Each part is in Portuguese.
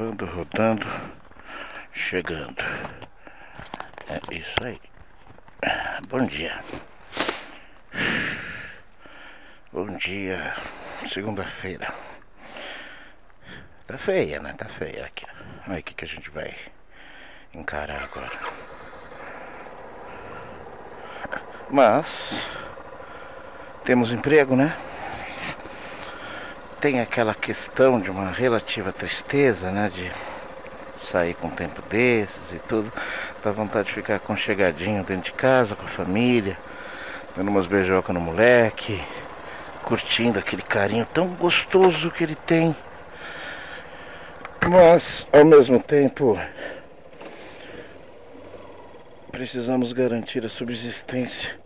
gravando, rodando, chegando. É isso aí. Bom dia. Bom dia. Segunda-feira. Tá feia, né? Tá feia aqui. Olha o que a gente vai encarar agora. Mas temos emprego, né? Tem aquela questão de uma relativa tristeza, né? De sair com um tempo desses e tudo. Dá vontade de ficar aconchegadinho dentro de casa, com a família, dando umas beijocas no moleque, curtindo aquele carinho tão gostoso que ele tem. Mas, ao mesmo tempo, precisamos garantir a subsistência.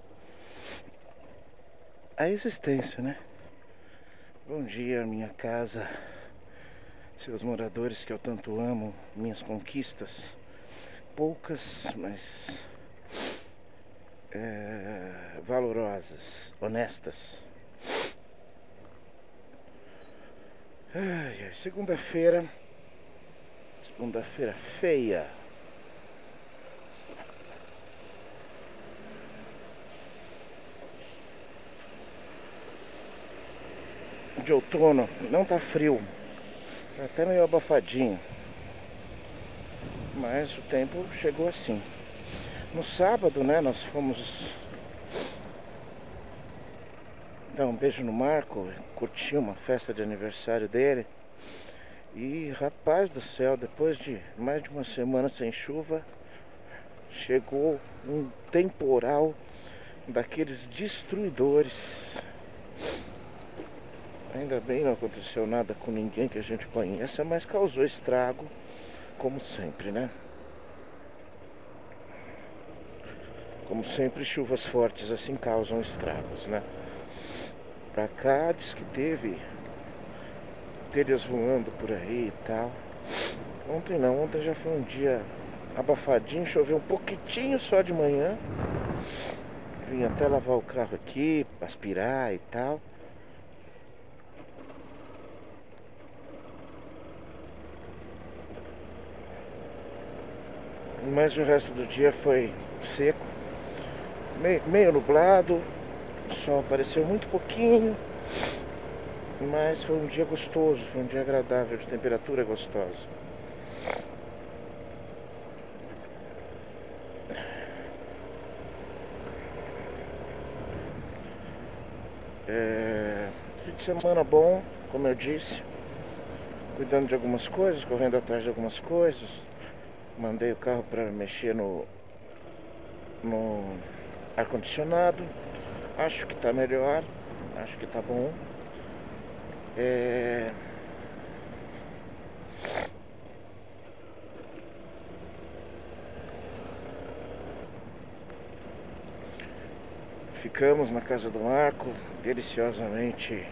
A existência, né? Bom dia, minha casa, seus moradores que eu tanto amo, minhas conquistas, poucas, mas valorosas, honestas. Segunda-feira feia. De outono, não tá frio, tá até meio abafadinho, mas o tempo chegou assim. No sábado, né, nós fomos dar um beijo no Marco, curtir uma festa de aniversário dele. E rapaz do céu, depois de mais de uma semana sem chuva, chegou um temporal daqueles destruidores. Ainda bem não aconteceu nada com ninguém que a gente conheça, mas causou estrago, como sempre, né? Como sempre, chuvas fortes assim causam estragos, né? Pra cá diz que teve telhas voando por aí e tal. Ontem não, ontem já foi um dia abafadinho, choveu um pouquitinho só de manhã. Vim até lavar o carro aqui, aspirar e tal. Mas o resto do dia foi seco, meio nublado, o sol apareceu muito pouquinho, mas foi um dia gostoso, foi um dia agradável, de temperatura gostosa. Fim de semana bom, como eu disse, cuidando de algumas coisas, correndo atrás de algumas coisas. Mandei o carro para mexer no ar-condicionado. Acho que tá melhor, acho que tá bom. Ficamos na casa do Marco, deliciosamente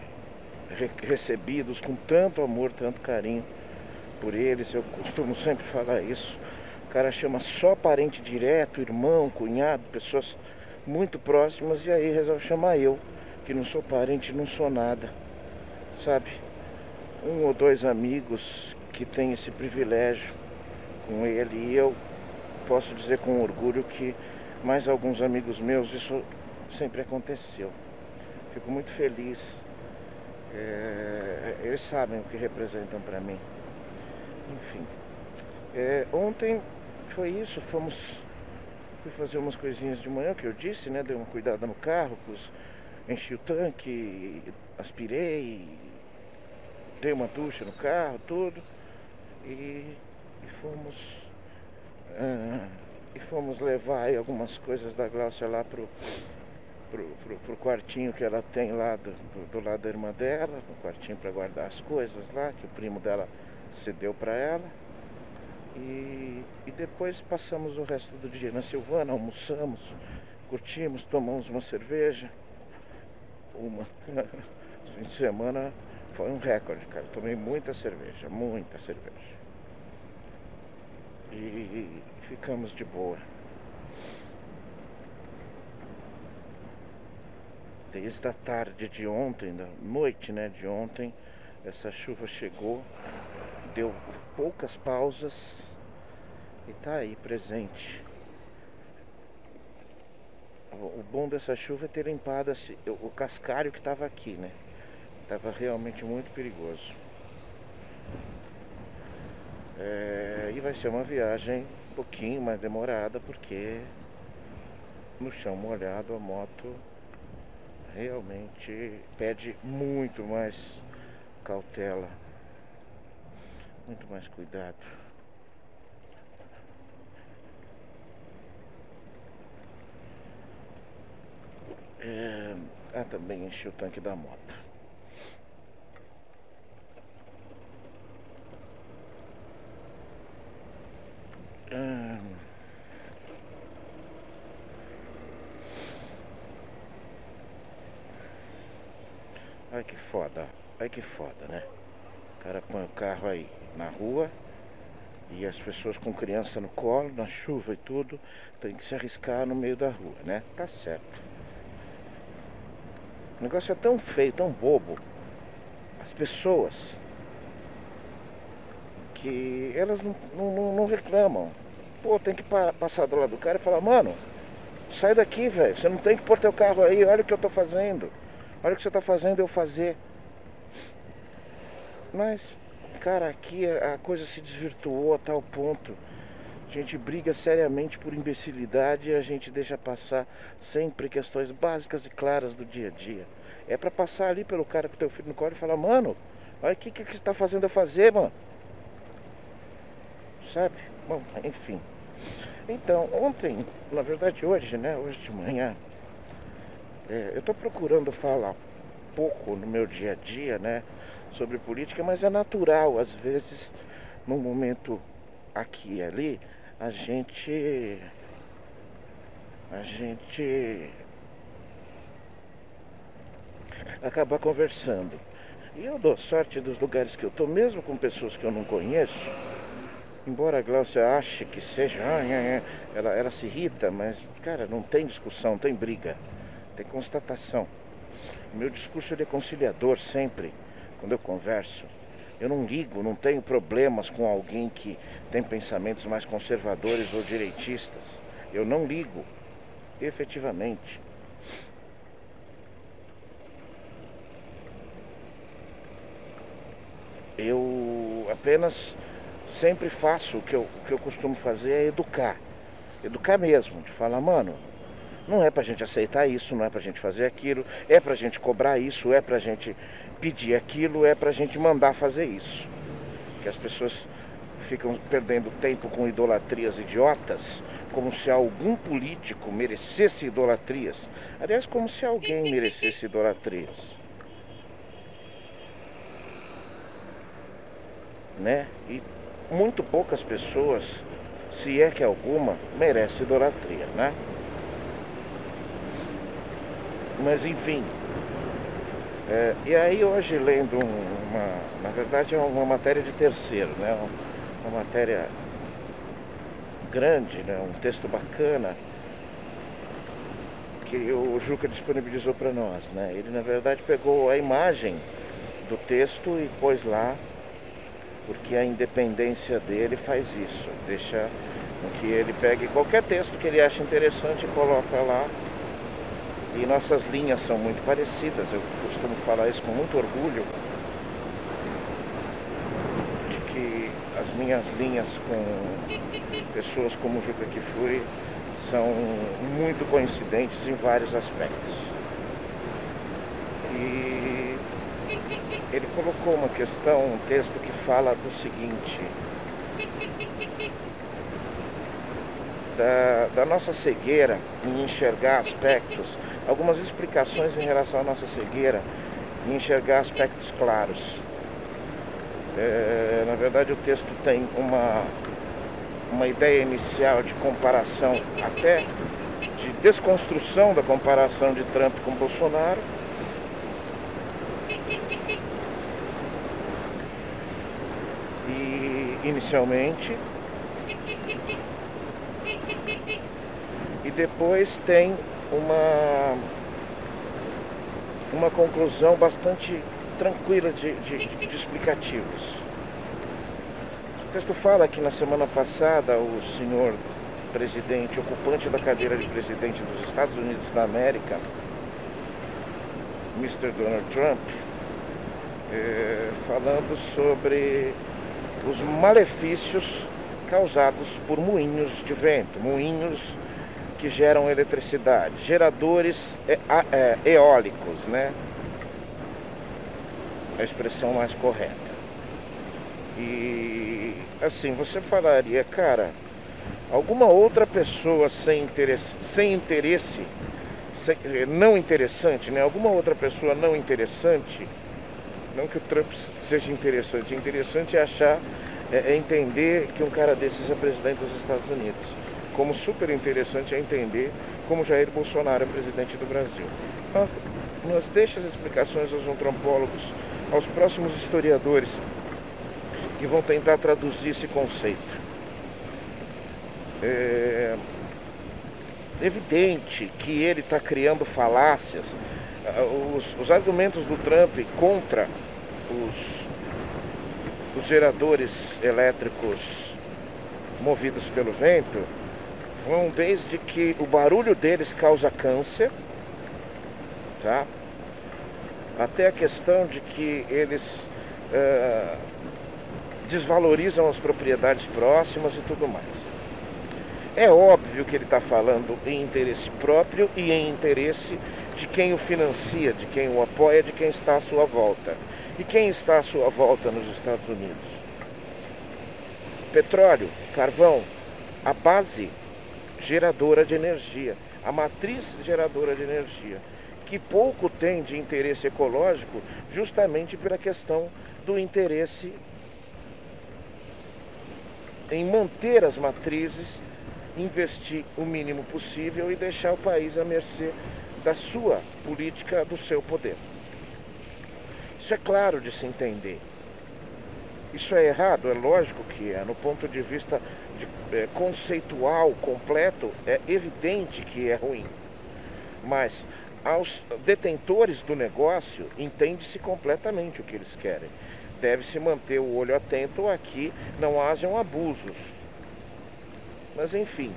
recebidos com tanto amor, tanto carinho por eles. Eu costumo sempre falar isso. O cara chama só parente direto, irmão, cunhado, pessoas muito próximas, e aí resolve chamar eu, que não sou parente, não sou nada, sabe? Um ou dois amigos que têm esse privilégio com ele, e eu posso dizer com orgulho que mais alguns amigos meus isso sempre aconteceu. Fico muito feliz. Eles sabem o que representam para mim. Enfim, ontem foi isso. Fui fazer umas coisinhas de manhã, que eu disse, né? Dei uma cuidada no carro, enchi o tanque, aspirei, dei uma ducha no carro, tudo. E fomos levar aí algumas coisas da Gláucia lá pro quartinho que ela tem lá do lado da irmã dela, um quartinho para guardar as coisas lá, que o primo dela cedeu para ela. E depois passamos o resto do dia na Silvana, almoçamos, curtimos, tomamos uma cerveja. Esse fim de semana foi um recorde, cara. Tomei muita cerveja, muita cerveja. E ficamos de boa. Desde a tarde de ontem, da noite, né, de ontem, essa chuva chegou deu poucas pausas e tá aí presente. O bom dessa chuva é ter limpado o cascalho que estava aqui, né? Estava realmente muito perigoso. E vai ser uma viagem um pouquinho mais demorada, porque no chão molhado a moto realmente pede muito mais cautela, muito mais cuidado. Também enchi o tanque da moto. Ai que foda, né? O cara põe o carro aí na rua e as pessoas com criança no colo, na chuva e tudo, tem que se arriscar no meio da rua, né? Tá certo. O negócio é tão feio, tão bobo. As pessoas que elas não reclamam. Pô, tem que passar do lado do cara e falar: mano, sai daqui, velho. Você não tem que pôr teu carro aí. Olha o que eu tô fazendo. Olha o que você tá fazendo eu fazer. Mas, cara, aqui a coisa se desvirtuou a tal ponto. A gente briga seriamente por imbecilidade e a gente deixa passar sempre questões básicas e claras do dia a dia. É pra passar ali pelo cara com teu filho no colo e falar: mano, olha o que você tá fazendo eu fazer, mano. Sabe? Bom, enfim. Então, ontem, na verdade hoje, né? Hoje de manhã, eu tô procurando falar pouco no meu dia a dia, né? Sobre política, mas é natural, às vezes, num momento aqui e ali, a gente acaba conversando. E eu dou sorte dos lugares que eu tô, mesmo com pessoas que eu não conheço. Embora a Glaucia ache que seja, ela se irrita, mas, cara, não tem discussão, não tem briga, tem constatação. O meu discurso é conciliador sempre, quando eu converso. Eu não ligo, não tenho problemas com alguém que tem pensamentos mais conservadores ou direitistas. Eu não ligo, efetivamente. Eu apenas sempre faço o que eu costumo fazer, é educar. Educar mesmo, de falar: mano, não é pra gente aceitar isso, não é pra gente fazer aquilo, é pra gente cobrar isso, é pra gente pedir aquilo, é pra gente mandar fazer isso. Que as pessoas ficam perdendo tempo com idolatrias idiotas, como se algum político merecesse idolatrias. Aliás, como se alguém merecesse idolatrias. Né? E muito poucas pessoas, se é que alguma, merece idolatria, né? Mas enfim, e aí hoje lendo na verdade é uma matéria de terceiro, né? Uma matéria grande, né? Um texto bacana que o Juca disponibilizou para nós, né? Ele na verdade pegou a imagem do texto e pôs lá, porque a independência dele faz isso, deixa com que ele pegue qualquer texto que ele acha interessante e coloca lá. E nossas linhas são muito parecidas, eu costumo falar isso com muito orgulho, de que as minhas linhas com pessoas como o Juca Kfouri são muito coincidentes em vários aspectos. E ele colocou uma questão, um texto que fala do seguinte: da nossa cegueira em enxergar aspectos, algumas explicações em relação à nossa cegueira em enxergar aspectos claros. Na verdade o texto tem uma ideia inicial de comparação, até de desconstrução da comparação de Trump com Bolsonaro. E inicialmente, e depois tem uma conclusão bastante tranquila de explicativos. Porque tu fala que na semana passada o senhor presidente, ocupante da cadeira de presidente dos Estados Unidos da América, Mr. Donald Trump, falando sobre os malefícios causados por moinhos de vento, moinhos que geram eletricidade, geradores eólicos, né? A expressão mais correta. E assim, você falaria, cara, alguma outra pessoa não interessante, né? Alguma outra pessoa não interessante, não que o Trump seja interessante, interessante é achar, é entender que um cara desses é presidente dos Estados Unidos. Como super interessante é entender como Jair Bolsonaro é presidente do Brasil. Mas deixa as explicações aos antropólogos, aos próximos historiadores que vão tentar traduzir esse conceito. É evidente que ele está criando falácias. Os argumentos do Trump contra os geradores elétricos movidos pelo vento vão desde que o barulho deles causa câncer, tá? Até a questão de que eles desvalorizam as propriedades próximas e tudo mais. É óbvio que ele está falando em interesse próprio e em interesse de quem o financia, de quem o apoia, de quem está à sua volta. E quem está à sua volta nos Estados Unidos? Petróleo, carvão, a base geradora de energia, a matriz geradora de energia, que pouco tem de interesse ecológico justamente pela questão do interesse em manter as matrizes, investir o mínimo possível e deixar o país à mercê da sua política, do seu poder. Isso é claro de se entender. Isso é errado? É lógico que é. No ponto de vista conceitual, completo, é evidente que é ruim. Mas aos detentores do negócio, entende-se completamente o que eles querem. Deve-se manter o olho atento a que não hajam abusos. Mas enfim,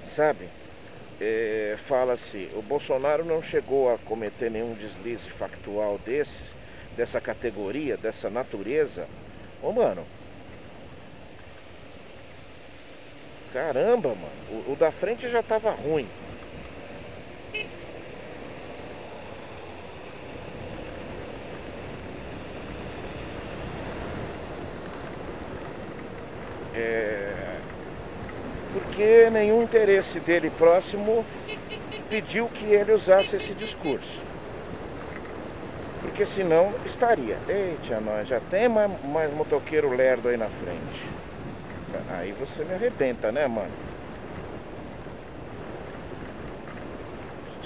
sabe, fala-se, o Bolsonaro não chegou a cometer nenhum deslize factual dessa categoria, dessa natureza. Ô mano, caramba, mano, o da frente já tava ruim. Porque nenhum interesse dele próximo pediu que ele usasse esse discurso. Porque senão estaria. Eita, nós já tem mais motoqueiro lerdo aí na frente. Aí você me arrebenta, né, mano?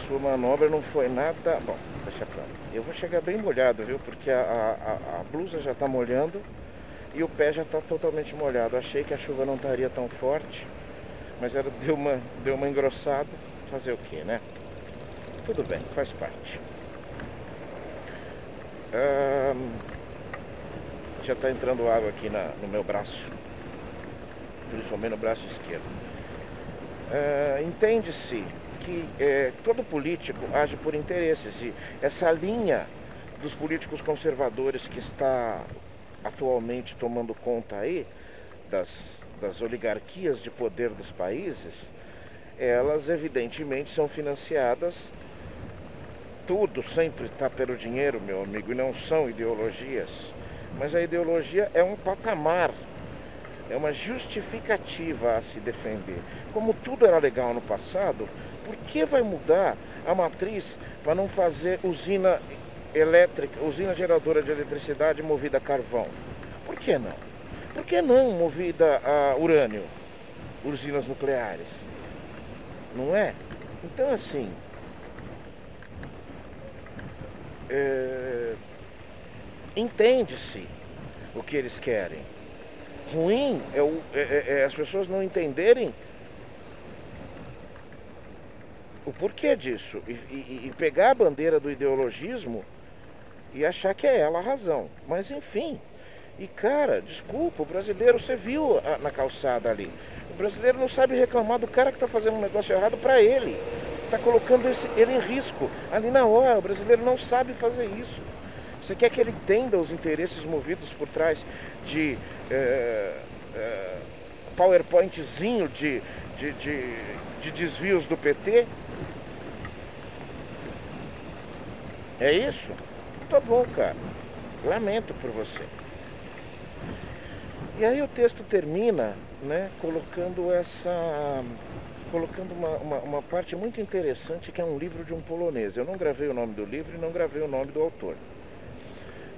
Sua manobra não foi nada... Bom, deixa pra lá. Eu vou chegar bem molhado, viu? Porque a blusa já tá molhando e o pé já tá totalmente molhado. Achei que a chuva não estaria tão forte, mas ela deu uma engrossada. Fazer o quê, né? Tudo bem, faz parte. Já está entrando água aqui no meu braço, principalmente no braço esquerdo. Entende-se que todo político age por interesses, e essa linha dos políticos conservadores que está atualmente tomando conta aí das oligarquias de poder dos países, elas evidentemente são financiadas, tudo sempre está pelo dinheiro, meu amigo, e não são ideologias. Mas a ideologia é um patamar, é uma justificativa a se defender. Como tudo era legal no passado, por que vai mudar a matriz para não fazer usina elétrica, usina geradora de eletricidade movida a carvão? Por que não? Por que não movida a urânio, usinas nucleares? Não é? Então, assim, entende-se o que eles querem. Ruim é as pessoas não entenderem o porquê disso e pegar a bandeira do ideologismo e achar que é ela a razão. Mas enfim, e cara, desculpa, o brasileiro, você viu na calçada ali, o brasileiro não sabe reclamar do cara que está fazendo um negócio errado para ele, está colocando ele em risco ali na hora. O brasileiro não sabe fazer isso. Você quer que ele entenda os interesses movidos por trás de PowerPointzinho de desvios do PT? É isso? Tá bom, cara. Lamento por você. E aí o texto termina, né, colocando uma parte muito interessante, que é um livro de um polonês. Eu não gravei o nome do livro e não gravei o nome do autor.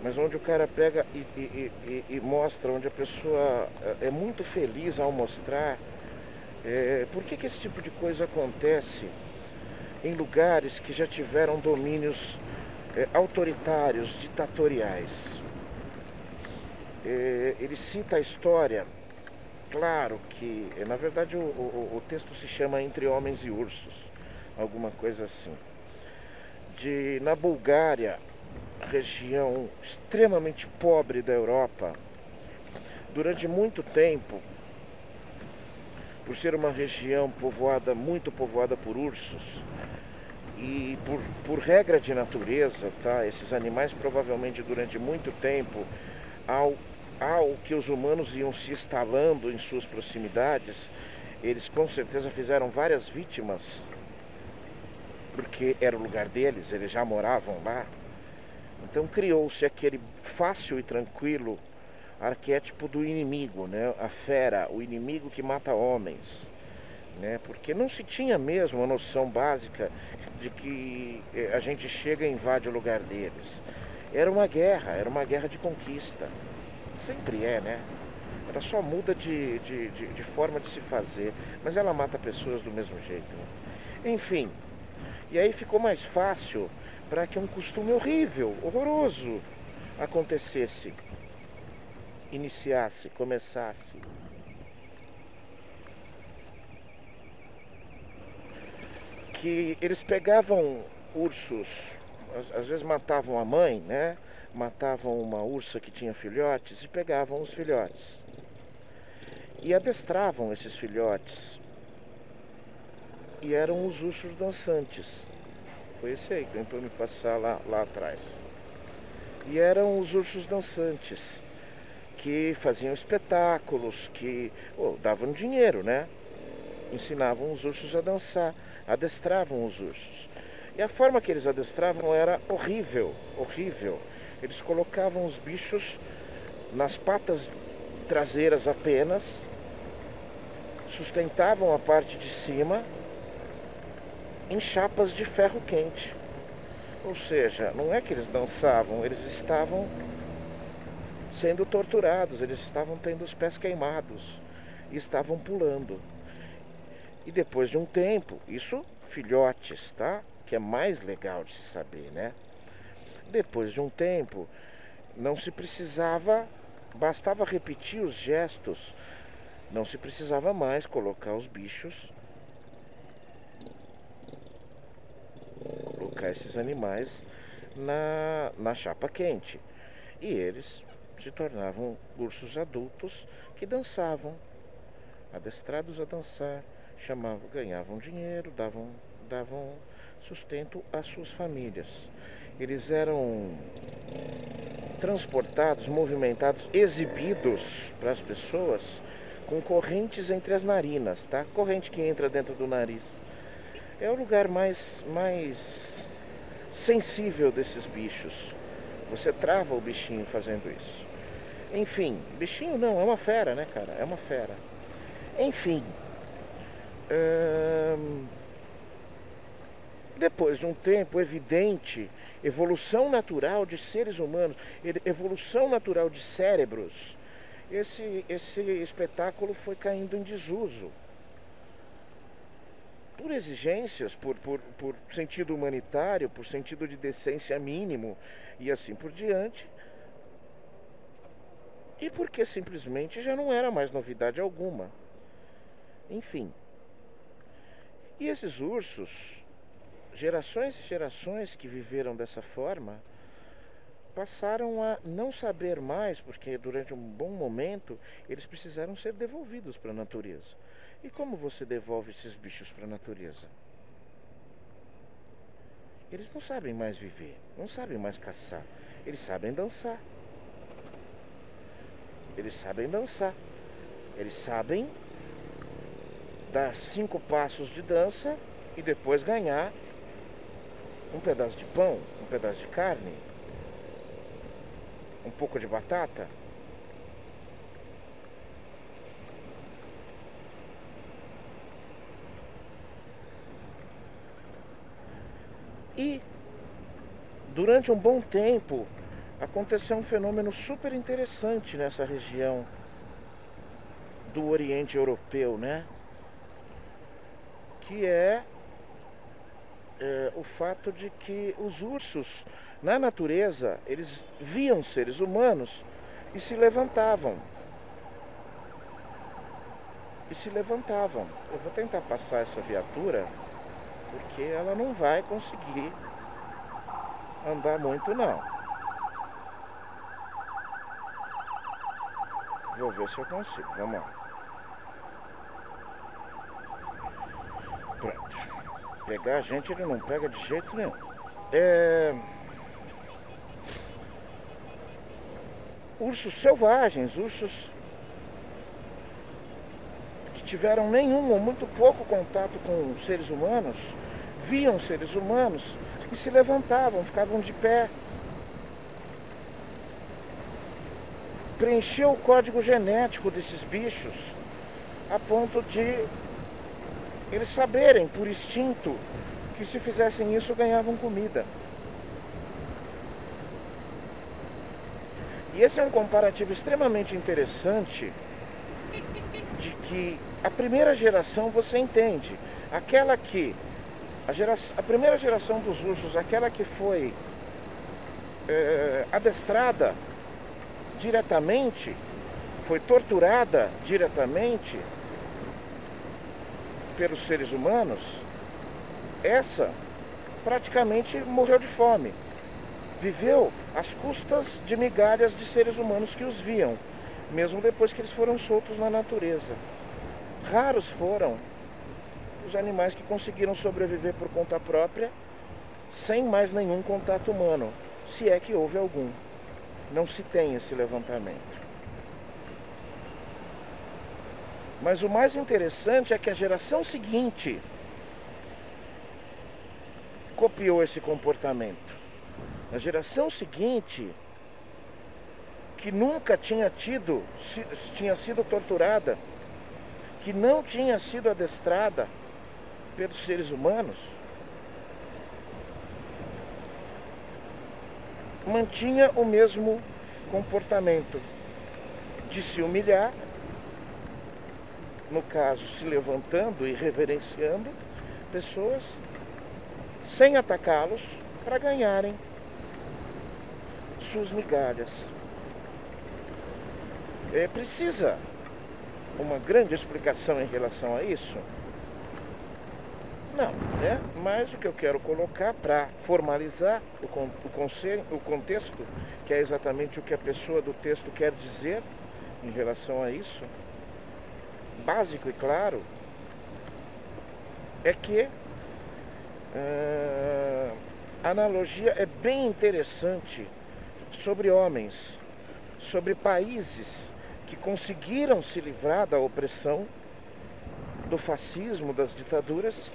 Mas onde o cara pega e mostra, onde a pessoa é muito feliz ao mostrar por que esse tipo de coisa acontece em lugares que já tiveram domínios autoritários, ditatoriais. Ele cita a história, claro que, na verdade, o texto se chama Entre Homens e Ursos, alguma coisa assim. Na Bulgária, região extremamente pobre da Europa, durante muito tempo, por ser uma região muito povoada por ursos, e por regra de natureza, tá? Esses animais provavelmente durante muito tempo, ao que os humanos iam se instalando em suas proximidades, eles com certeza fizeram várias vítimas, porque era o lugar deles, eles já moravam lá. Então criou-se aquele fácil e tranquilo arquétipo do inimigo, né? A fera, o inimigo que mata homens, né? Porque não se tinha mesmo a noção básica de que a gente chega e invade o lugar deles. Era uma guerra de conquista. Sempre é, né? Ela só muda de forma de se fazer, mas ela mata pessoas do mesmo jeito, né? Enfim, e aí ficou mais fácil para que um costume horrível, horroroso, acontecesse, iniciasse, começasse. Que eles pegavam ursos, às vezes matavam a mãe, né? Matavam uma ursa que tinha filhotes e pegavam os filhotes. E adestravam esses filhotes. E eram os ursos dançantes. Foi esse aí que tentou me passar lá atrás. E eram os ursos dançantes, que faziam espetáculos, que davam dinheiro, né? Ensinavam os ursos a dançar, adestravam os ursos. E a forma que eles adestravam era horrível, horrível. Eles colocavam os bichos nas patas traseiras apenas, sustentavam a parte de cima em chapas de ferro quente. Ou seja, não é que eles dançavam, eles estavam sendo torturados, eles estavam tendo os pés queimados e estavam pulando. E depois de um tempo, isso filhotes, tá? Que é mais legal de se saber, né? Depois de um tempo, não se precisava, bastava repetir os gestos, não se precisava mais colocar os bichos, colocar esses animais na chapa quente. E eles se tornavam ursos adultos que dançavam, adestrados a dançar, ganhavam dinheiro, davam sustento às suas famílias. Eles eram transportados, movimentados, exibidos para as pessoas com correntes entre as narinas, tá? Corrente que entra dentro do nariz. É o lugar mais sensível desses bichos. Você trava o bichinho fazendo isso. Enfim, bichinho não, é uma fera, né, cara? É uma fera. Enfim, depois de um tempo evidente, evolução natural de seres humanos, evolução natural de cérebros, esse espetáculo foi caindo em desuso. Por exigências, por sentido humanitário, por sentido de decência mínimo e assim por diante. E porque simplesmente já não era mais novidade alguma. Enfim. E esses ursos, gerações e gerações que viveram dessa forma, passaram a não saber mais, porque durante um bom momento eles precisaram ser devolvidos para a natureza. E como você devolve esses bichos para a natureza? Eles não sabem mais viver, não sabem mais caçar. Eles sabem dançar. Eles sabem dançar. Eles sabem dar 5 passos de dança e depois ganhar um pedaço de pão, um pedaço de carne, um pouco de batata. E durante um bom tempo aconteceu um fenômeno super interessante nessa região do Oriente Europeu, né? Que é o fato de que os ursos, na natureza, eles viam seres humanos e se levantavam. E se levantavam. Eu vou tentar passar essa viatura, porque ela não vai conseguir andar muito, não. Vou ver se eu consigo. Vamos lá. Pronto. Pegar a gente ele não pega de jeito nenhum. Ursos selvagens, ursos que tiveram nenhum ou muito pouco contato com seres humanos, viam seres humanos e se levantavam, ficavam de pé. Preencheu o código genético desses bichos a ponto de eles saberem por instinto que se fizessem isso ganhavam comida. E esse é um comparativo extremamente interessante de que a primeira geração você entende, aquela que a primeira geração dos ursos, aquela que foi adestrada diretamente, foi torturada diretamente pelos seres humanos, essa praticamente morreu de fome. Viveu às custas de migalhas de seres humanos que os viam, mesmo depois que eles foram soltos na natureza. Raros foram os animais que conseguiram sobreviver por conta própria, sem mais nenhum contato humano, se é que houve algum. Não se tem esse levantamento. Mas o mais interessante é que a geração seguinte copiou esse comportamento. A geração seguinte, que nunca tinha sido torturada, que não tinha sido adestrada pelos seres humanos, mantinha o mesmo comportamento de se humilhar, no caso se levantando e reverenciando pessoas, sem atacá-los, para ganharem suas migalhas. Precisa uma grande explicação em relação a isso? Não, né? Mas o que eu quero colocar para formalizar o contexto, que é exatamente o que a pessoa do texto quer dizer em relação a isso, básico e claro, é que a analogia é bem interessante sobre homens, sobre países que conseguiram se livrar da opressão, do fascismo, das ditaduras,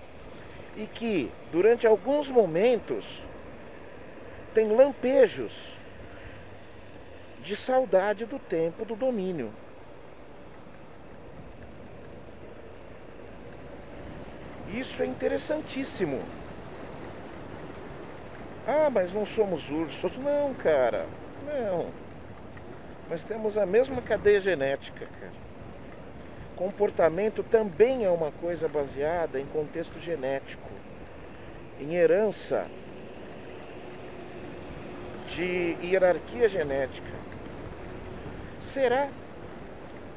e que, durante alguns momentos, tem lampejos de saudade do tempo do domínio. Isso é interessantíssimo. Ah, mas não somos ursos. Não, cara, não. Nós temos a mesma cadeia genética, cara. Comportamento também é uma coisa baseada em contexto genético, em herança de hierarquia genética. Será?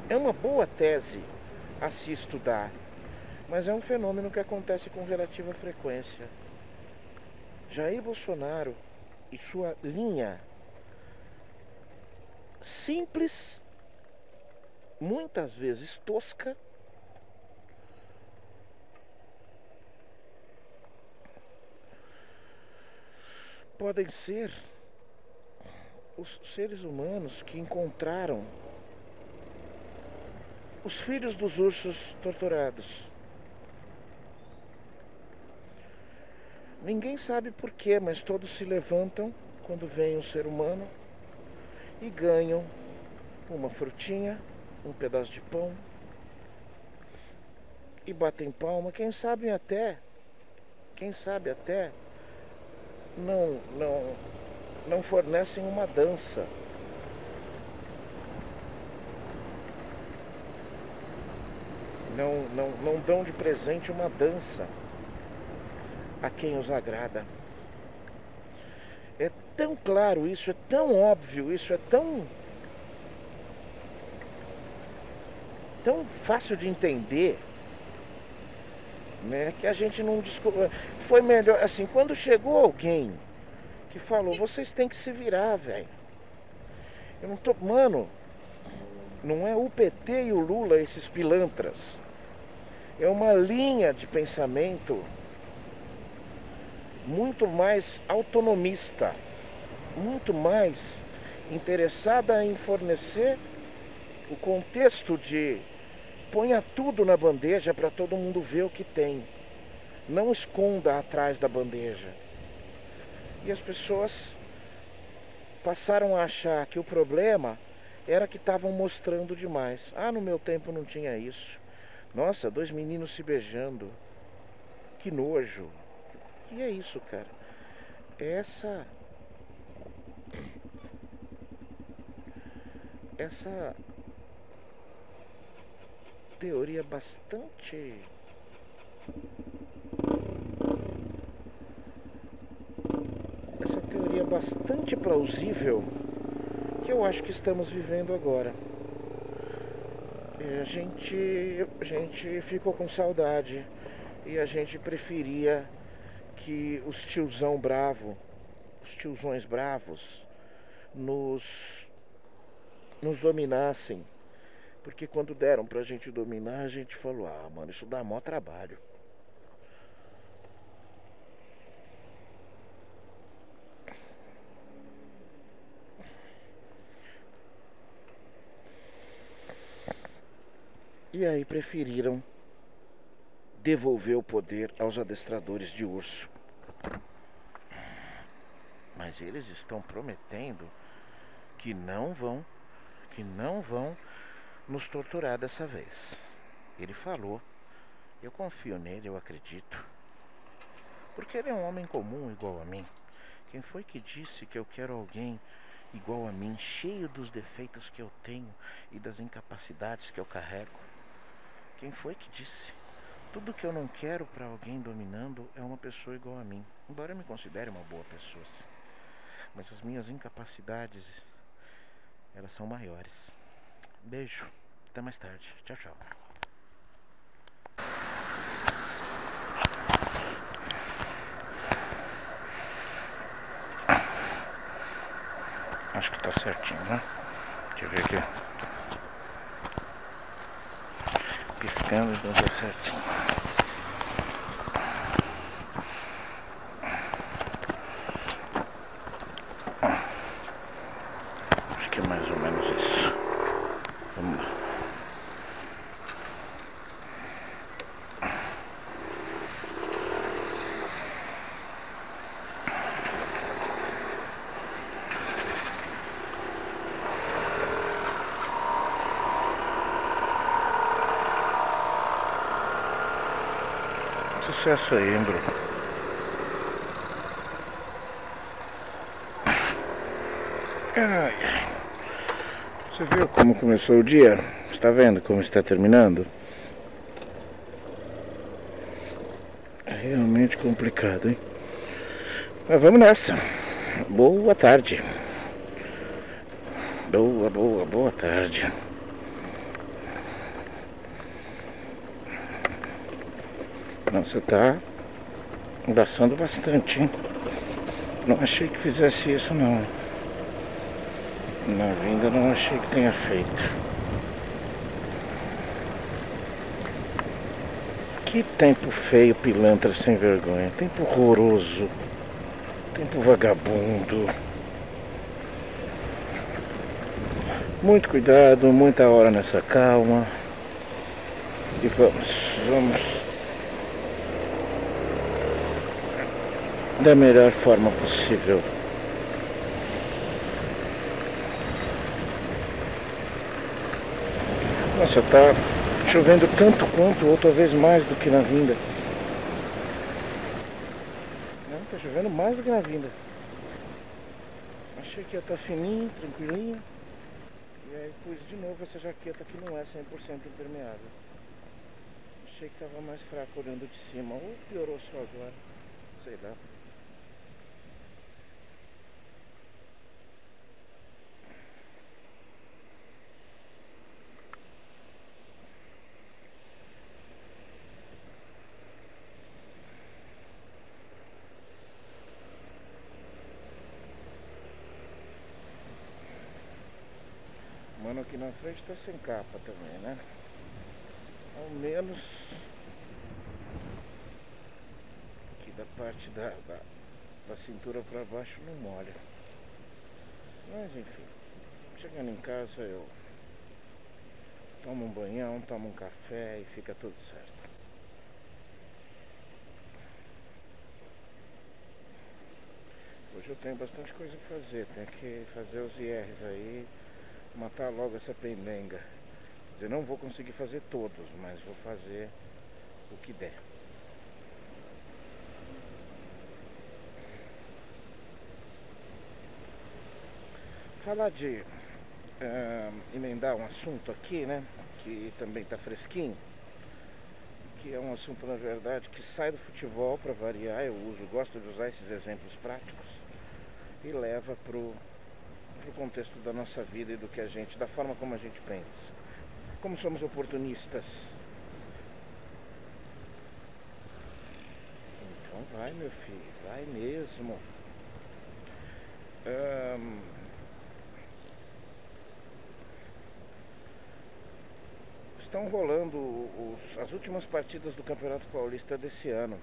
É uma boa tese a se estudar, mas é um fenômeno que acontece com relativa frequência. Jair Bolsonaro e sua linha simples, muitas vezes tosca, podem ser os seres humanos que encontraram os filhos dos ursos torturados. Ninguém sabe por quê, mas todos se levantam quando vem um ser humano e ganham uma frutinha, um pedaço de pão e batem palma. Quem sabe até não fornecem uma dança. Não dão de presente uma dança a quem os agrada. É tão claro isso, é tão óbvio isso, é tão fácil de entender, né, que a gente não descobriu. Foi melhor, assim, quando chegou alguém que falou, vocês têm que se virar, velho. Eu não tô... Mano, não é o PT e o Lula, esses pilantras. É uma linha de pensamento muito mais autonomista, muito mais interessada em fornecer o contexto de ponha tudo na bandeja para todo mundo ver o que tem. Não esconda atrás da bandeja. E as pessoas passaram a achar que o problema era que estavam mostrando demais. Ah, no meu tempo não tinha isso. Nossa, 2 meninos se beijando. Que nojo. E é isso, cara. Essa teoria bastante plausível que eu acho que estamos vivendo agora. A gente ficou com saudade e a gente preferia que os tiozões bravos nos dominassem. Porque quando deram pra gente dominar, a gente falou, ah, mano, isso dá mó trabalho. E aí preferiram devolver o poder aos adestradores de urso. Mas eles estão prometendo que não vão nos torturar dessa vez. Ele falou, eu confio nele, eu acredito. Porque ele é um homem comum igual a mim. Quem foi que disse que eu quero alguém igual a mim, cheio dos defeitos que eu tenho e das incapacidades que eu carrego? Quem foi que disse? Tudo que eu não quero para alguém dominando é uma pessoa igual a mim. Embora eu me considere uma boa pessoa, sim. Mas as minhas incapacidades, elas são maiores. Beijo. Até mais tarde. Tchau, tchau. Acho que tá certinho, né? Deixa eu ver aqui. Piscando, então tá certinho. Acho que é mais ou menos isso. Vamos lá. Sucesso aí, hein, Bruno? Ai. Você viu como começou o dia? Está vendo como está terminando? É realmente complicado, hein? Mas vamos nessa. Boa tarde. Boa tarde. Nossa, tá embaçando bastante, hein? Não achei que fizesse isso, não. Na vinda não achei que tenha feito. Que tempo feio, pilantra sem vergonha. Tempo horroroso. Tempo vagabundo. Muito cuidado, muita hora nessa calma. E vamos da melhor forma possível. Nossa, tá chovendo tanto quanto, ou talvez mais do que na vinda. Não, tá chovendo mais do que na vinda. Achei que ia estar fininho, tranquilinho. E aí pus de novo essa jaqueta que não é 100% impermeável. Achei que estava mais fraco olhando de cima, ou piorou só agora, sei lá. O mano aqui na frente tá sem capa também, né? Ao menos aqui da parte da cintura pra baixo não molha. Mas enfim, chegando em casa eu tomo um banhão, tomo um café e fica tudo certo. Hoje eu tenho bastante coisa pra fazer, tenho que fazer os IRs aí, matar logo essa pendenga. Quer dizer, não vou conseguir fazer todos, mas vou fazer o que der. Falar de emendar um assunto aqui, né, que também tá fresquinho, que é um assunto, na verdade, que sai do futebol para variar. Eu gosto de usar esses exemplos práticos e leva pro contexto da nossa vida e do que a gente, da forma como a gente pensa. Como somos oportunistas. Então vai, meu filho, vai mesmo. Estão rolando as últimas partidas do Campeonato Paulista desse ano.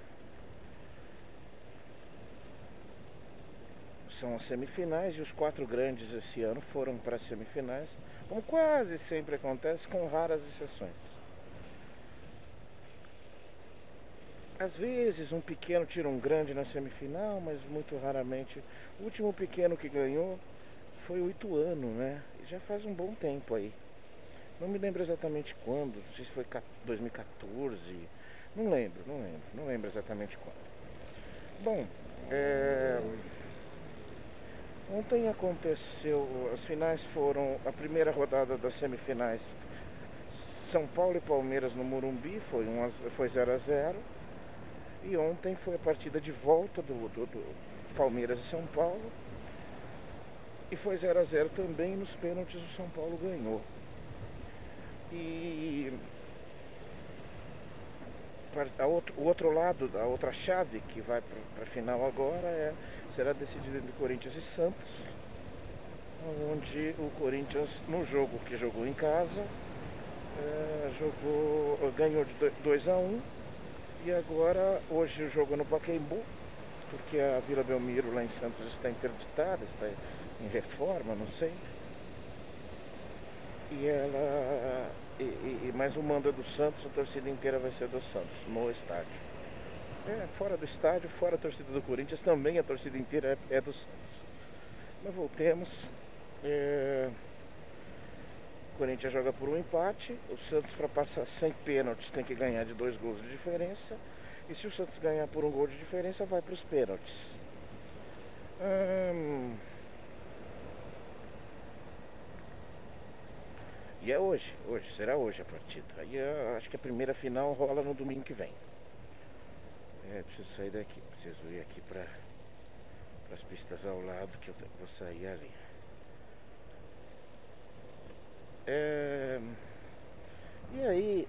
São as semifinais e os 4 grandes esse ano foram para as semifinais, como quase sempre acontece, com raras exceções. Às vezes um pequeno tira um grande na semifinal, mas muito raramente. O último pequeno que ganhou foi o Ituano, né? E já faz um bom tempo aí. Não me lembro exatamente quando, não sei se foi 2014, não lembro exatamente quando. Bom, ontem aconteceu, as finais foram, a primeira rodada das semifinais, São Paulo e Palmeiras no Morumbi, foi 0-0. E ontem foi a partida de volta do Palmeiras e São Paulo. E foi 0-0 também, nos pênaltis o São Paulo ganhou. E o outro lado, a outra chave que vai para a final agora será decidida entre Corinthians e Santos, onde o Corinthians, no jogo que jogou em casa, ganhou de 2-1. E agora, hoje o jogo no Pacaembu, porque a Vila Belmiro lá em Santos está interditada, está em reforma, não sei. Mas o mando é do Santos, a torcida inteira vai ser do Santos, no estádio. Fora do estádio, fora a torcida do Corinthians, também a torcida inteira é do Santos. Mas voltemos. O Corinthians joga por um empate. O Santos, para passar sem pênaltis, tem que ganhar de 2 gols de diferença. E se o Santos ganhar por 1 gol de diferença, vai para os pênaltis. E é hoje, será hoje a partida. Aí acho que a primeira final rola no domingo que vem. Preciso sair daqui, preciso ir aqui para as pistas ao lado, que eu vou sair ali. E aí,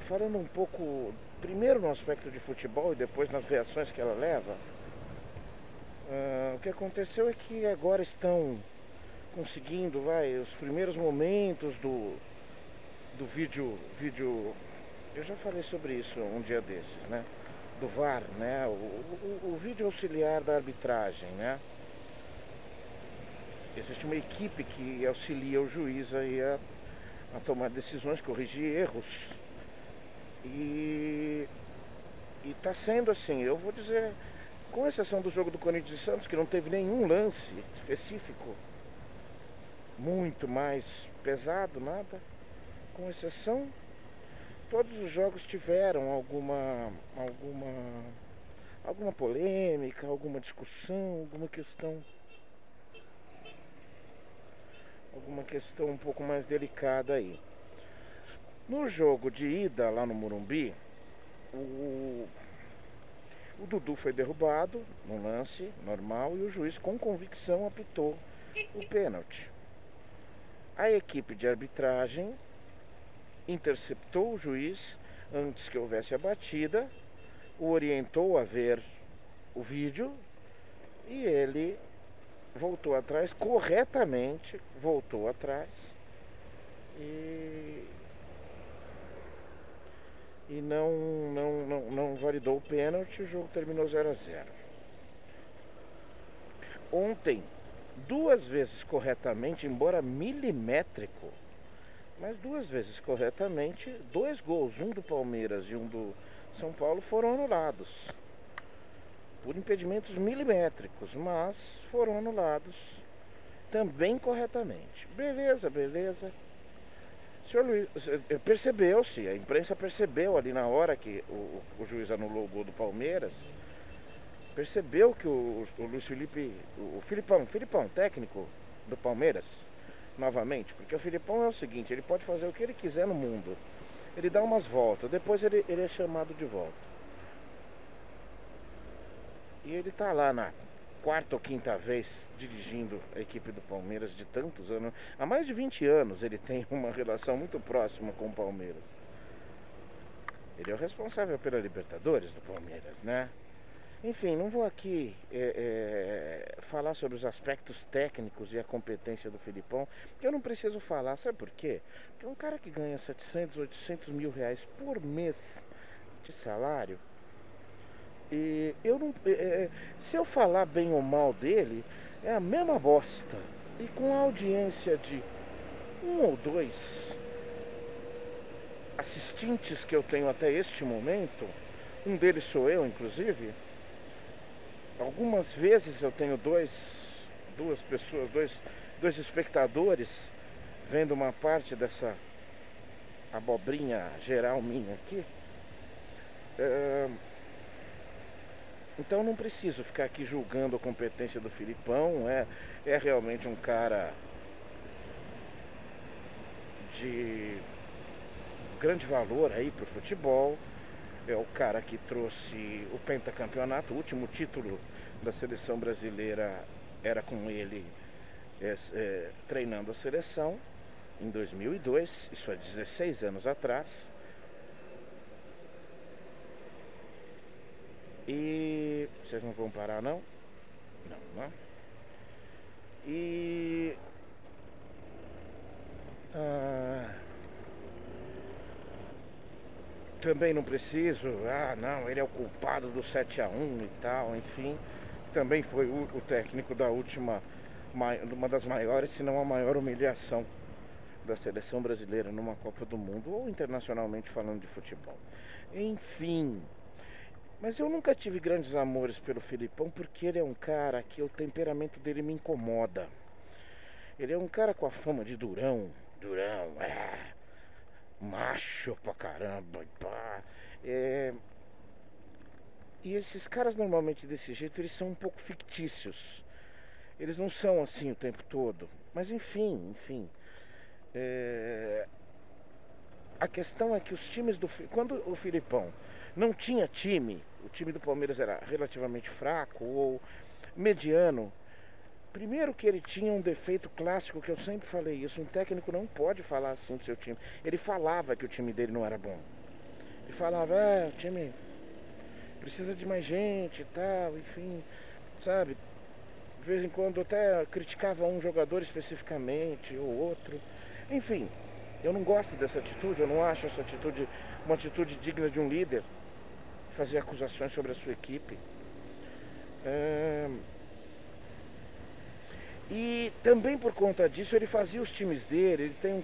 falando um pouco, primeiro no aspecto de futebol e depois nas reações que ela leva, o que aconteceu é que agora estão conseguindo, os primeiros momentos do vídeo, eu já falei sobre isso um dia desses, né? Do VAR, né? O vídeo auxiliar da arbitragem, né? Existe uma equipe que auxilia o juiz aí a tomar decisões, corrigir erros. E tá sendo assim, eu vou dizer, com exceção do jogo do Corinthians e Santos, que não teve nenhum lance específico muito mais pesado, nada, com exceção, todos os jogos tiveram alguma polêmica, alguma discussão, alguma questão um pouco mais delicada aí. No jogo de ida lá no Morumbi, o Dudu foi derrubado no lance normal e o juiz com convicção apitou o pênalti. A equipe de arbitragem interceptou o juiz antes que houvesse a batida, o orientou a ver o vídeo e ele voltou atrás, corretamente voltou atrás e não validou o pênalti. O jogo terminou 0-0. Ontem, 2 vezes corretamente, embora milimétrico, mas 2 vezes corretamente, 2 gols, um do Palmeiras e um do São Paulo, foram anulados por impedimentos milimétricos, mas foram anulados também corretamente. Beleza. O senhor Luiz, percebeu-se, a imprensa percebeu ali na hora que o juiz anulou o gol do Palmeiras, percebeu que o Luiz Felipe, o Filipão, técnico do Palmeiras, novamente, porque o Filipão é o seguinte, ele pode fazer o que ele quiser no mundo, ele dá umas voltas, depois ele é chamado de volta. E ele tá lá na 4ª ou 5ª vez dirigindo a equipe do Palmeiras de tantos anos. Há mais de 20 anos ele tem uma relação muito próxima com o Palmeiras. Ele é o responsável pela Libertadores do Palmeiras, né? Enfim, não vou aqui falar sobre os aspectos técnicos e a competência do Filipão, que eu não preciso falar, sabe por quê? Porque um cara que ganha 700, 800 mil reais por mês de salário, e eu não, se eu falar bem ou mal dele, é a mesma bosta. E com a audiência de 1 ou 2 assistentes que eu tenho até este momento, um deles sou eu, inclusive. Algumas vezes eu tenho duas pessoas, dois espectadores vendo uma parte dessa abobrinha geral minha aqui. Então não preciso ficar aqui julgando a competência do Filipão. É realmente um cara de grande valor aí pro futebol. É o cara que trouxe o pentacampeonato. O último título da seleção brasileira era com ele treinando a seleção em 2002, isso há 16 anos atrás. E vocês não vão parar, não? Não, né? E também não preciso, não, ele é o culpado do 7-1 e tal, enfim. Também foi o técnico da última, uma das maiores, se não a maior humilhação da seleção brasileira numa Copa do Mundo, ou internacionalmente falando de futebol. Enfim. Mas eu nunca tive grandes amores pelo Filipão, porque ele é um cara que o temperamento dele me incomoda. Ele é um cara com a fama de durão, macho pra caramba, pá. E esses caras normalmente desse jeito, eles são um pouco fictícios. Eles não são assim o tempo todo. Mas enfim. A questão é que os times quando o Filipão não tinha time, o time do Palmeiras era relativamente fraco ou mediano. Primeiro que ele tinha um defeito clássico, que eu sempre falei isso, um técnico não pode falar assim do seu time. Ele falava que o time dele não era bom. Ele falava, o time precisa de mais gente e tal, enfim, sabe? vez em quando até criticava um jogador especificamente ou outro. Enfim, eu não gosto dessa atitude, eu não acho essa atitude uma atitude digna de um líder, fazer acusações sobre a sua equipe. E também por conta disso ele fazia os times dele, ele tem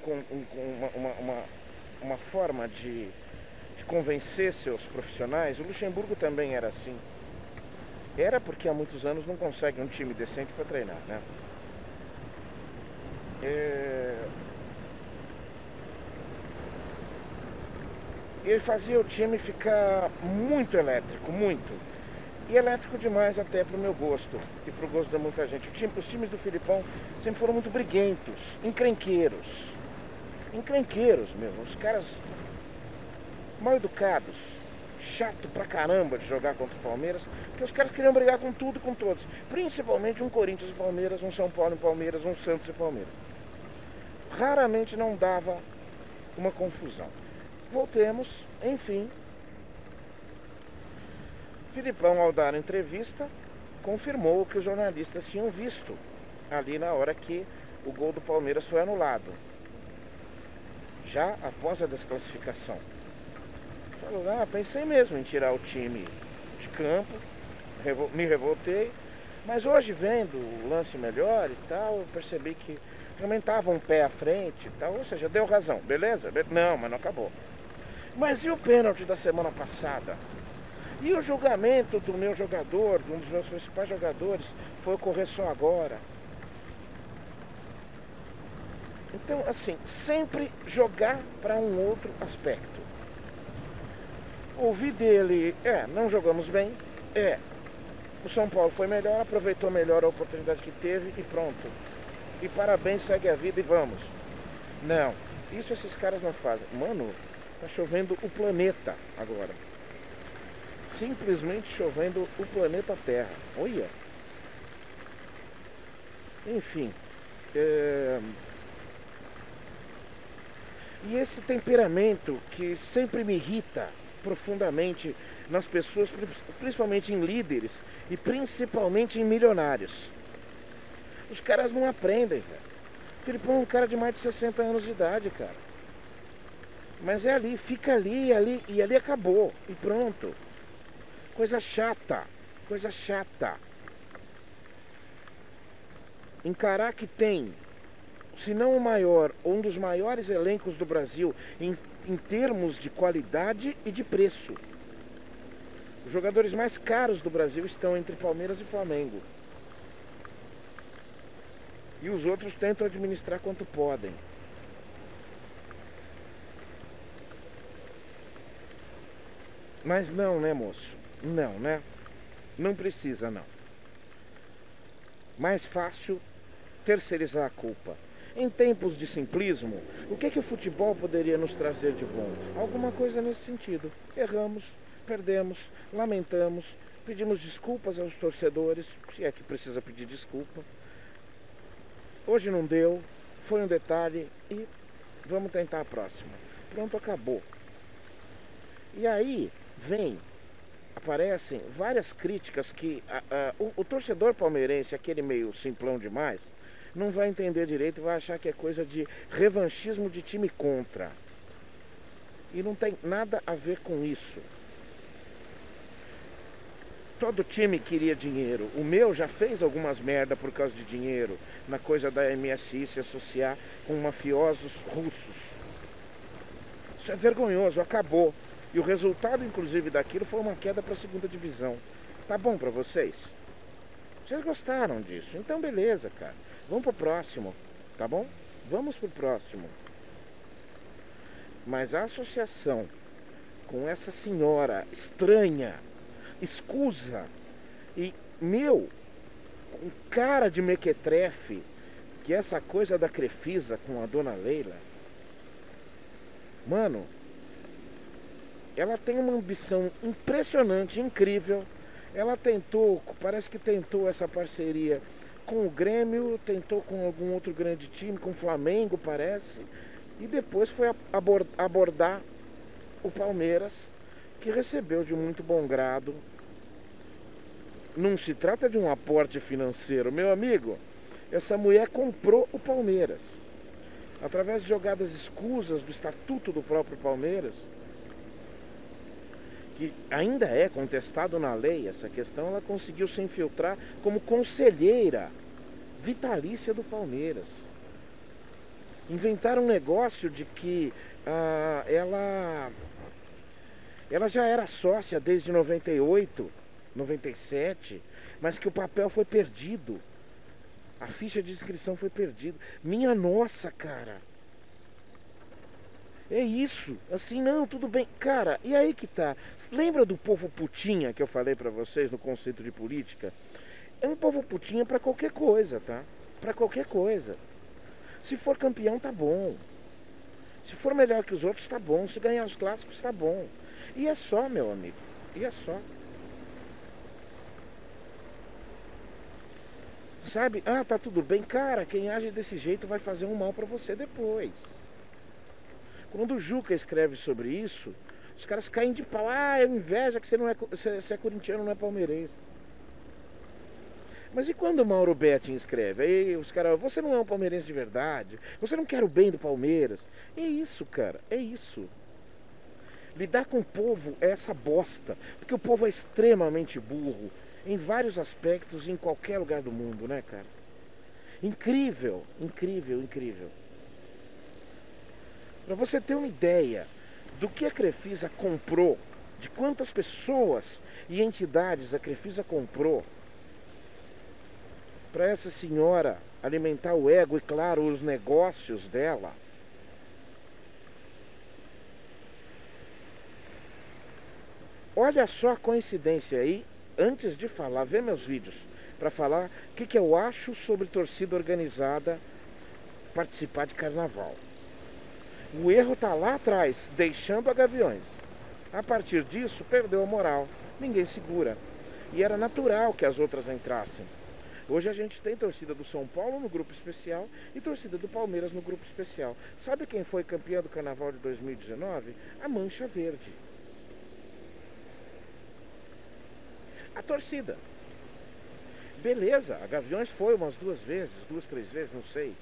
uma forma de convencer seus profissionais. O Luxemburgo também era assim. Era porque há muitos anos não consegue um time decente para treinar, né? Ele fazia o time ficar muito elétrico, muito. E elétrico demais até pro meu gosto e pro gosto de muita gente. Os times do Filipão sempre foram muito briguentos, encrenqueiros. Encrenqueiros mesmo, os caras mal educados, chato pra caramba de jogar contra o Palmeiras, porque os caras queriam brigar com tudo e com todos. Principalmente um Corinthians e Palmeiras, um São Paulo e Palmeiras, um Santos e Palmeiras. Raramente não dava uma confusão. Voltemos, enfim. Filipão, ao dar a entrevista, confirmou o que os jornalistas tinham visto ali na hora que o gol do Palmeiras foi anulado, já após a desclassificação. Falou, pensei mesmo em tirar o time de campo, me revoltei, mas hoje vendo o lance melhor e tal, eu percebi que realmente estava um pé à frente e tal, ou seja, deu razão, beleza? Não, mas não acabou. Mas e o pênalti da semana passada? E o julgamento do meu jogador, de um dos meus principais jogadores, foi ocorrer só agora. Então, assim, sempre jogar para um outro aspecto. Ouvi dele, não jogamos bem, o São Paulo foi melhor, aproveitou melhor a oportunidade que teve e pronto. E parabéns, segue a vida e vamos. Não, isso esses caras não fazem. Mano, tá chovendo o planeta agora. Simplesmente chovendo o planeta Terra. Olha. Enfim. E esse temperamento que sempre me irrita profundamente nas pessoas, principalmente em líderes e principalmente em milionários. Os caras não aprendem, velho. O Filipão é um cara de mais de 60 anos de idade, cara. Mas é ali, fica ali, e ali acabou. E pronto. Coisa chata, coisa chata. Encarar que tem, se não o maior, um dos maiores elencos do Brasil em termos de qualidade e de preço. Os jogadores mais caros do Brasil estão entre Palmeiras e Flamengo. E os outros tentam administrar quanto podem. Mas não, né, moço? Não, né? Não precisa, não. Mais fácil terceirizar a culpa. Em tempos de simplismo, o que o futebol poderia nos trazer de bom? Alguma coisa nesse sentido. Erramos, perdemos, lamentamos, pedimos desculpas aos torcedores, se é que precisa pedir desculpa. Hoje não deu, foi um detalhe e vamos tentar a próxima. Pronto, acabou. E aí aparecem várias críticas que o torcedor palmeirense, aquele meio simplão demais, não vai entender direito e vai achar que é coisa de revanchismo de time contra. E não tem nada a ver com isso. Todo time queria dinheiro. O meu já fez algumas merda por causa de dinheiro, na coisa da MSI se associar com mafiosos russos. Isso é vergonhoso, acabou. E o resultado, inclusive, daquilo foi uma queda para a segunda divisão. Tá bom para vocês? Vocês gostaram disso? Então beleza, cara. Vamos pro próximo, tá bom? Vamos pro próximo. Mas a associação com essa senhora estranha, escusa e, com cara de mequetrefe, que é essa coisa da Crefisa com a dona Leila, mano, ela tem uma ambição impressionante, incrível. Ela parece que tentou essa parceria com o Grêmio, tentou com algum outro grande time, com o Flamengo, parece. E depois foi abordar o Palmeiras, que recebeu de muito bom grado Não se trata de um aporte financeiro, meu amigo. Essa mulher comprou o Palmeiras. Através de jogadas escusas do estatuto do próprio Palmeiras, que ainda é contestado na lei essa questão, ela conseguiu se infiltrar como conselheira vitalícia do Palmeiras. Inventaram um negócio de que ela já era sócia desde 98, 97, mas que o papel foi perdido. A ficha de inscrição foi perdida. Minha nossa, cara. É isso. Assim, não, tudo bem. Cara, e aí que tá. Lembra do povo putinha que eu falei pra vocês no conceito de política? É um povo putinha pra qualquer coisa, tá? Pra qualquer coisa. Se for campeão, tá bom. Se for melhor que os outros, tá bom. Se ganhar os clássicos, tá bom. E é só, meu amigo. E é só. Sabe? Ah, tá tudo bem. Cara, quem age desse jeito vai fazer um mal pra você depois. Quando o Juca escreve sobre isso, os caras caem de pau. Ah, eu inveja que você é corintiano, não é palmeirense. Mas e quando o Mauro Betting escreve? Aí os caras, você não é um palmeirense de verdade, você não quer o bem do Palmeiras. É isso, cara, é isso. Lidar com o povo é essa bosta, porque o povo é extremamente burro, em vários aspectos, em qualquer lugar do mundo, né, cara? Incrível, incrível, incrível. Para você ter uma ideia do que a Crefisa comprou, de quantas pessoas e entidades a Crefisa comprou, para essa senhora alimentar o ego e, claro, os negócios dela. Olha só a coincidência aí, antes de falar, vê meus vídeos, para falar o que eu acho sobre torcida organizada participar de carnaval. O erro tá lá atrás, deixando a Gaviões. A partir disso, perdeu a moral, ninguém segura. E era natural que as outras entrassem. Hoje a gente tem torcida do São Paulo no grupo especial e torcida do Palmeiras no grupo especial. Sabe quem foi campeã do Carnaval de 2019? A Mancha Verde. A torcida. Beleza, a Gaviões foi umas 2 vezes, 2, 3 vezes, não sei.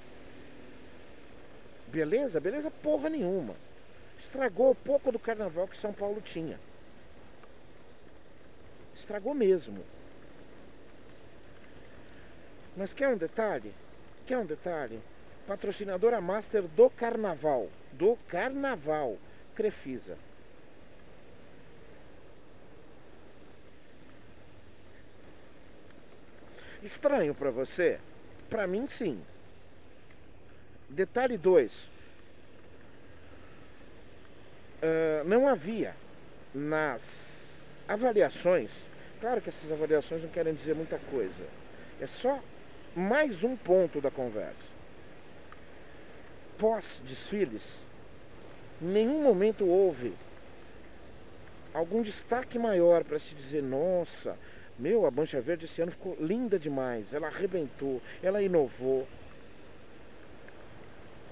Beleza? Beleza porra nenhuma. Estragou o pouco do Carnaval que São Paulo tinha. Estragou mesmo. Mas quer um detalhe? Quer um detalhe? Patrocinadora master do Carnaval. Do Carnaval. Crefisa. Estranho pra você? Pra mim, sim. Detalhe 2. Não havia nas avaliações... Claro que essas avaliações não querem dizer muita coisa. É só mais um ponto da conversa. Pós-desfiles, em nenhum momento houve algum destaque maior para se dizer, nossa, meu, a Mancha Verde esse ano ficou linda demais, ela arrebentou, ela inovou.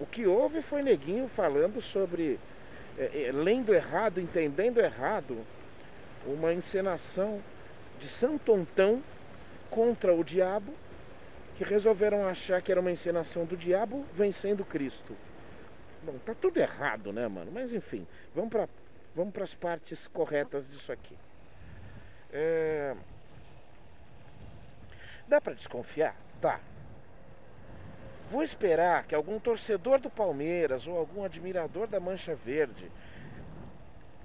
O que houve foi neguinho falando sobre, lendo errado, entendendo errado, uma encenação de Santo Antão contra o diabo, que resolveram achar que era uma encenação do diabo vencendo Cristo. Bom, tá tudo errado, né, mano? Mas enfim, vamos para as partes corretas disso aqui. Dá para desconfiar? Dá. Vou esperar que algum torcedor do Palmeiras ou algum admirador da Mancha Verde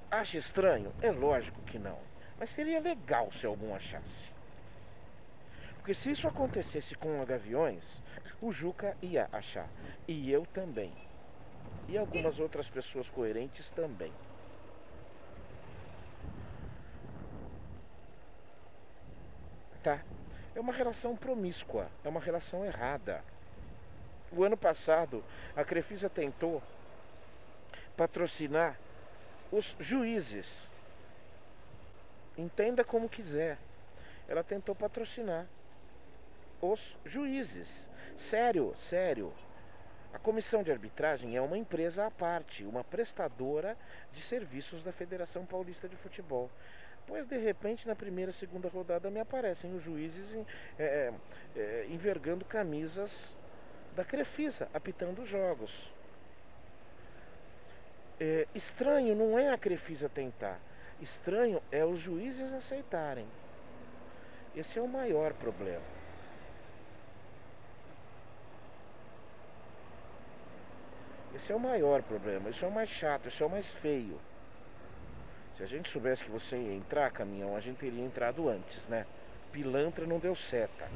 ache estranho? É lógico que não. Mas seria legal se algum achasse. Porque se isso acontecesse com a Gaviões, o Juca ia achar. E eu também. E algumas outras pessoas coerentes também. Tá? É uma relação promíscua. É uma relação errada. O ano passado, a Crefisa tentou patrocinar os juízes. Entenda como quiser. Ela tentou patrocinar os juízes. Sério, sério. A comissão de arbitragem é uma empresa à parte, uma prestadora de serviços da Federação Paulista de Futebol. Pois de repente na primeira, segunda rodada me aparecem os juízes envergando camisas da Crefisa, apitando jogos. Estranho não é a Crefisa tentar, estranho é os juízes aceitarem. Esse é o maior problema. Esse é o maior problema, isso é o mais chato, isso é o mais feio. Se a gente soubesse que você ia entrar, caminhão, a gente teria entrado antes, né? Pilantra não deu seta.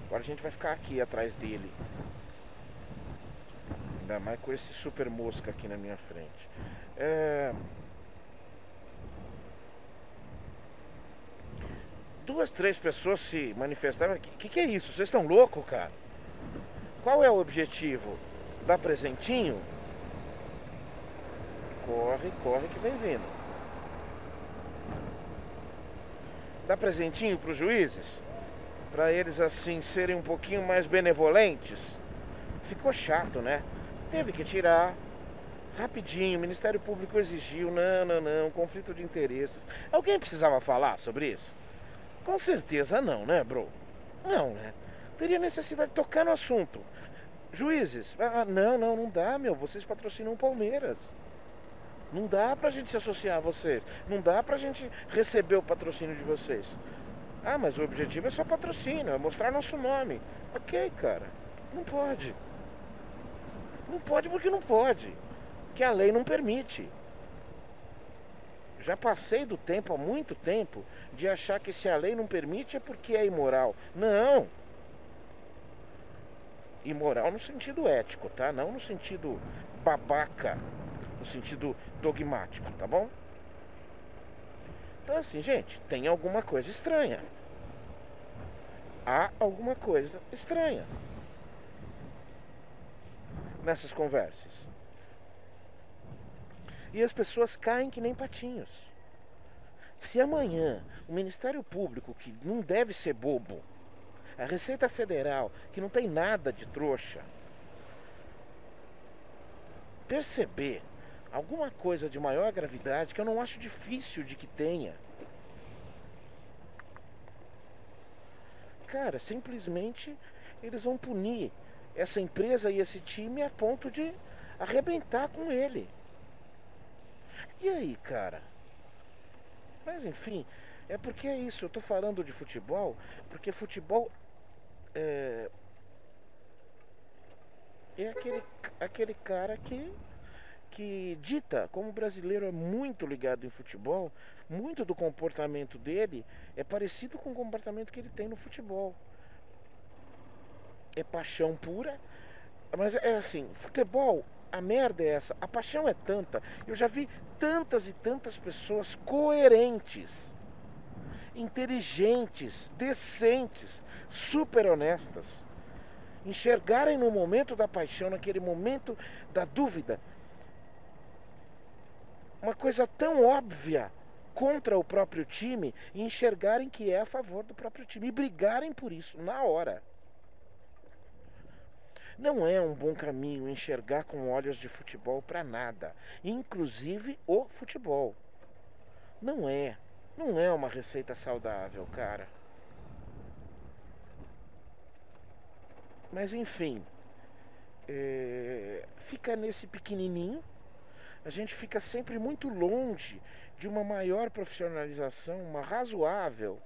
Agora a gente vai ficar aqui atrás dele. Ainda mais com esse super mosca aqui na minha frente. Duas, três pessoas se manifestaram. Que é isso? Vocês estão loucos, cara? Qual é o objetivo? Dar presentinho? Corre que vem vindo. Dar presentinho para os juízes? Para eles assim serem um pouquinho mais benevolentes? Ficou chato, né? Teve que tirar rapidinho, o Ministério Público exigiu, não, conflito de interesses. Alguém precisava falar sobre isso? Com certeza não, né, bro? Não, né? Teria necessidade de tocar no assunto. Juízes, não dá, meu, vocês patrocinam o Palmeiras. Não dá pra gente se associar a vocês. Não dá pra gente receber o patrocínio de vocês. Ah, mas o objetivo é só patrocínio, é mostrar nosso nome. Ok, cara, não pode. Não pode porque não pode. Que a lei não permite. Já passei do tempo, há muito tempo, de achar que se a lei não permite é porque é imoral. Não. Imoral no sentido ético, tá? Não no sentido babaca, no sentido dogmático, tá bom? Então assim, gente, tem alguma coisa estranha. Há alguma coisa estranha nessas conversas. E as pessoas caem que nem patinhos. Se amanhã o Ministério Público, que não deve ser bobo, a Receita Federal, que não tem nada de trouxa, perceber alguma coisa de maior gravidade, que eu não acho difícil de que tenha, cara, simplesmente eles vão punir essa empresa e esse time a ponto de arrebentar com ele. E aí, cara? Mas enfim, é porque é isso, eu tô falando de futebol, porque futebol é aquele cara que dita. Como o brasileiro é muito ligado em futebol, muito do comportamento dele é parecido com o comportamento que ele tem no futebol. É paixão pura, mas é assim, futebol, a merda é essa, a paixão é tanta. Eu já vi tantas e tantas pessoas coerentes, inteligentes, decentes, super honestas, enxergarem no momento da paixão, naquele momento da dúvida, uma coisa tão óbvia contra o próprio time, e enxergarem que é a favor do próprio time e brigarem por isso na hora. Não é um bom caminho enxergar com olhos de futebol para nada, inclusive o futebol. Não é uma receita saudável, cara. Mas enfim, fica nesse pequenininho. A gente fica sempre muito longe de uma maior profissionalização, uma razoável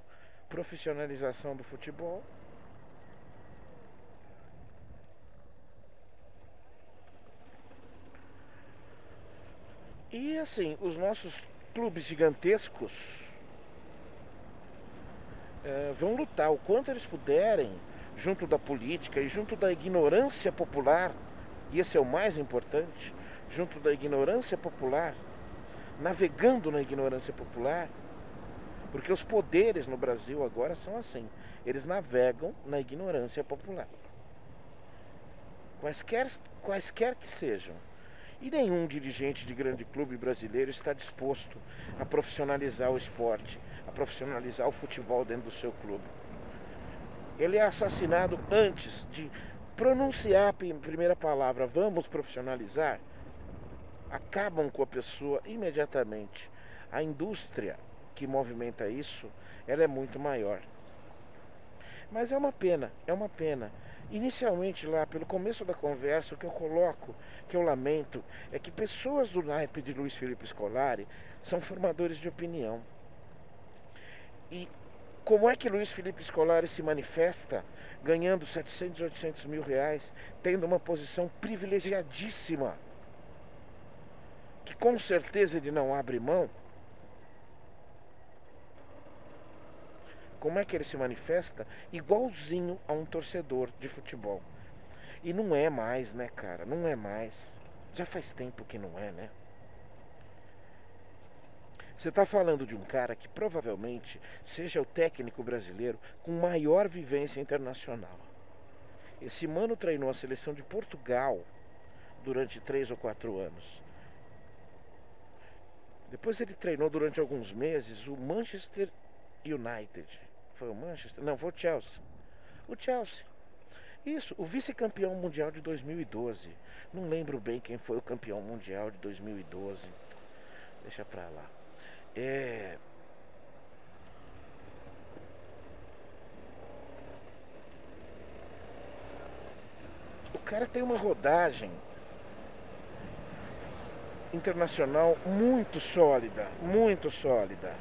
profissionalização do futebol. E assim, os nossos clubes gigantescos vão lutar o quanto eles puderem, junto da política e junto da ignorância popular, e esse é o mais importante, junto da ignorância popular, navegando na ignorância popular, porque os poderes no Brasil agora são assim, eles navegam na ignorância popular, quaisquer que sejam. E nenhum dirigente de grande clube brasileiro está disposto a profissionalizar o esporte, a profissionalizar o futebol dentro do seu clube. Ele é assassinado antes de pronunciar a primeira palavra, vamos profissionalizar. Acabam com a pessoa imediatamente. A indústria que movimenta isso, ela é muito maior. Mas é uma pena, é uma pena. Inicialmente lá, pelo começo da conversa, o que eu coloco, que eu lamento, é que pessoas do naipe de Luiz Felipe Scolari são formadores de opinião. E como é que Luiz Felipe Scolari se manifesta ganhando 700, 800 mil reais, tendo uma posição privilegiadíssima, que com certeza ele não abre mão? Como é que ele se manifesta? Igualzinho a um torcedor de futebol. E não é mais, né, cara? Não é mais. Já faz tempo que não é, né? Você está falando de um cara que provavelmente seja o técnico brasileiro com maior vivência internacional. Esse mano treinou a seleção de Portugal durante 3 ou 4 anos. Depois ele treinou durante alguns meses o Manchester United. Foi o Manchester? Não, foi o Chelsea. O Chelsea. Isso, o vice-campeão mundial de 2012. Não lembro bem quem foi o campeão mundial de 2012. Deixa pra lá. O cara tem uma rodagem internacional muito sólida, muito sólida.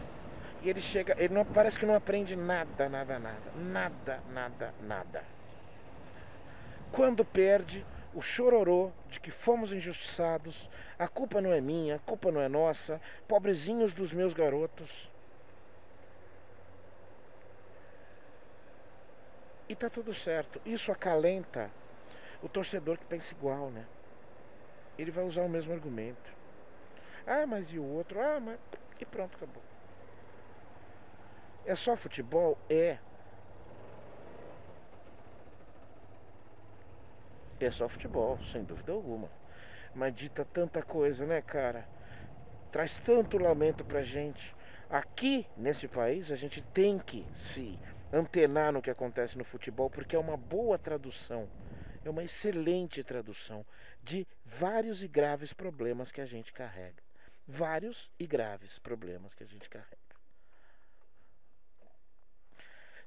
E ele chega, ele não, parece que não aprende nada, nada, nada, nada, nada, nada. Quando perde, o chororô de que fomos injustiçados, a culpa não é minha, a culpa não é nossa, pobrezinhos dos meus garotos. E tá tudo certo. Isso acalenta o torcedor que pensa igual, né? Ele vai usar o mesmo argumento. Ah, mas e o outro? Ah, mas... E pronto, acabou. É só futebol? É. É só futebol, sem dúvida alguma. Mas dita tanta coisa, né, cara? Traz tanto lamento pra gente. Aqui, nesse país, a gente tem que se antenar no que acontece no futebol, porque é uma boa tradução, é uma excelente tradução de vários e graves problemas que a gente carrega. Vários e graves problemas que a gente carrega.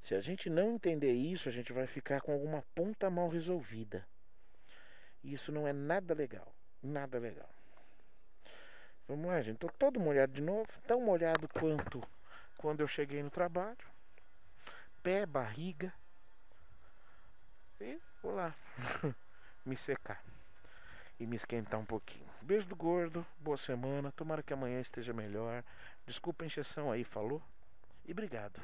Se a gente não entender isso, a gente vai ficar com alguma ponta mal resolvida. E isso não é nada legal. Nada legal. Vamos lá, gente. Tô todo molhado de novo. Tão molhado quanto quando eu cheguei no trabalho. Pé, barriga. E vou lá me secar. E me esquentar um pouquinho. Beijo do gordo. Boa semana. Tomara que amanhã esteja melhor. Desculpa a encheção aí, falou? E obrigado.